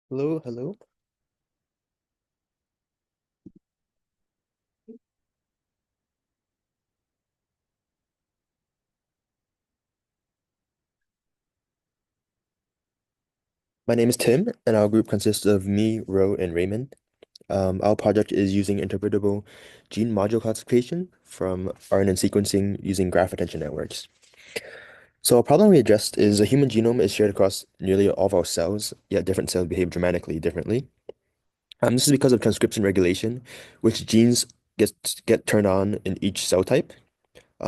Hello, hello. My name is Tim, and our group consists of me, Ro, and Raymond. Our project is using interpretable gene module classification from RNN sequencing using graph attention networks. So a problem we addressed is a human genome is shared across nearly all of our cells, yet different cells behave dramatically differently. This is because of transcription regulation, which genes get turned on in each cell type.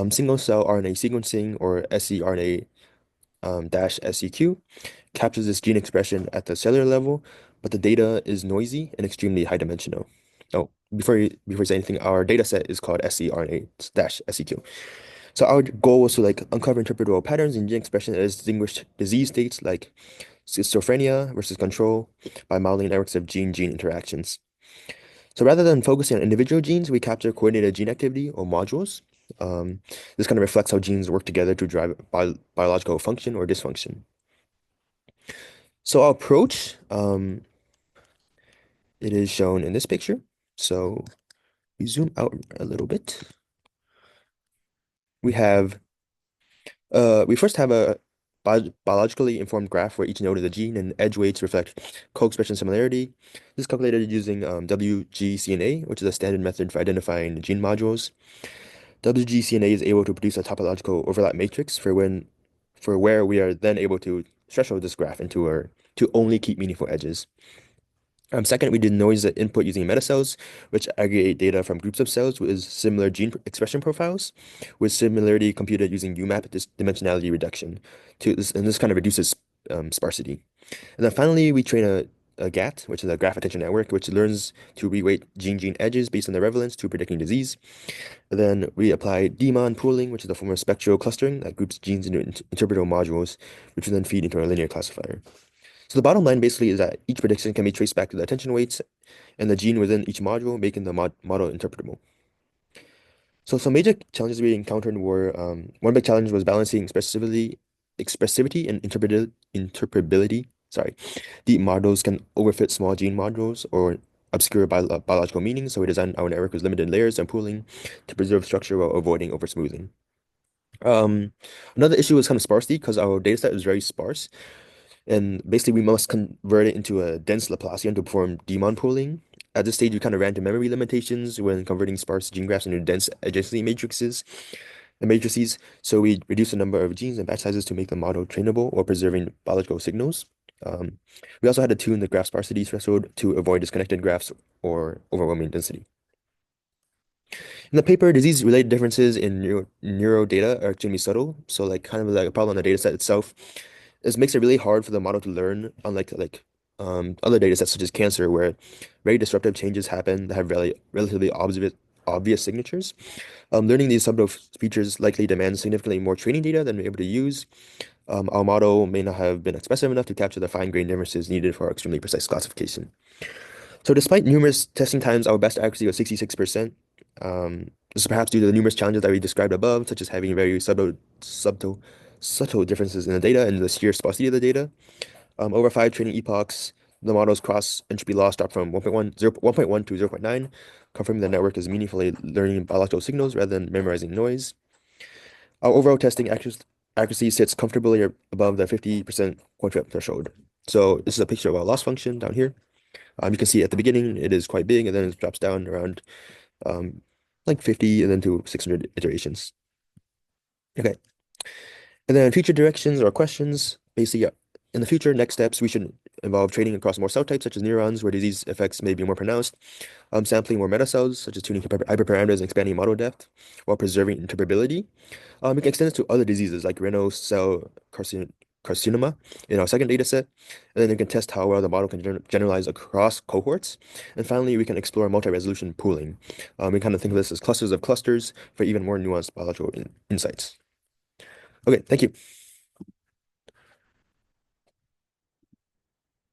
Single cell RNA sequencing, or scRNA dash SEQ, captures this gene expression at the cellular level, but the data is noisy and extremely high dimensional. Oh, before you say anything, our data set is called scRNA-SEQ. So our goal was to uncover interpretable patterns in gene expression that distinguish disease states like schizophrenia versus control by modeling networks of gene-gene interactions. So rather than focusing on individual genes, we capture coordinated gene activity or modules. Um, this kind of reflects how genes work together to drive biological function or dysfunction. So our approach, it is shown in this picture. So we zoom out a little bit. We have, we first have a biologically informed graph where each node is a gene and edge weights reflect co-expression similarity. This is calculated using WGCNA, which is a standard method for identifying gene modules. WGCNA is able to produce a topological overlap matrix for where we are then able to threshold this graph into our to only keep meaningful edges. Second, we did noise input using metacells, which aggregate data from groups of cells with similar gene expression profiles, with similarity computed using UMAP dimensionality reduction. And this kind of reduces sparsity. And then finally, we train a GAT, which is a graph attention network, which learns to reweight gene edges based on their relevance to predicting disease. And then we apply DMON pooling, which is a form of spectral clustering that groups genes into interpretable modules, which will then feed into our linear classifier. So the bottom line basically is that each prediction can be traced back to the attention weights and the gene within each module, making the model interpretable. So some major challenges we encountered were one big challenge was balancing expressivity and interpretability. Sorry, deep models can overfit small gene modules or obscure biological meanings, so we designed our network with limited layers and pooling to preserve structure while avoiding oversmoothing. Um, Another issue was kind of sparsity because our data set is very sparse. And basically, we must convert it into a dense Laplacian to perform Demon pooling. At this stage, we kind of ran into memory limitations when converting sparse gene graphs into dense adjacency matrices. So we reduced the number of genes and batch sizes to make the model trainable or preserving biological signals. Um, we also had to tune the graph sparsity threshold to avoid disconnected graphs or overwhelming density. In the paper, disease-related differences in neuro data are extremely subtle. So like kind of like a problem on the data set itself. This makes it really hard for the model to learn, unlike other data sets such as cancer, where very disruptive changes happen that have relatively obvious signatures. Learning these subtle features likely demands significantly more training data than we're able to use. Our model may not have been expressive enough to capture the fine-grained differences needed for extremely precise classification. So despite numerous testing times, our best accuracy was 66%. This is perhaps due to the numerous challenges that we described above, such as having very subtle differences in the data and the sheer sparsity of the data. Over five training epochs, the model's cross entropy loss dropped from 1.1 to 0.9, confirming the network is meaningfully learning biological signals rather than memorizing noise. Our overall testing accuracy sits comfortably above the 50% coin flip threshold. So this is a picture of our loss function down here. You can see at the beginning it is quite big, and then it drops down around um, like 50 and then to 600 iterations. Okay. And then future directions or questions, basically, in the future, next steps, we should involve training across more cell types, such as neurons, where disease effects may be more pronounced, sampling more metacells, such as tuning hyperparameters and expanding model depth, while preserving interpretability. We can extend this to other diseases like renal cell carcinoma in our second data set, and then we can test how well the model can generalize across cohorts. And finally, we can explore multi-resolution pooling. We kind of think of this as clusters of clusters for even more nuanced biological insights. Okay, thank you.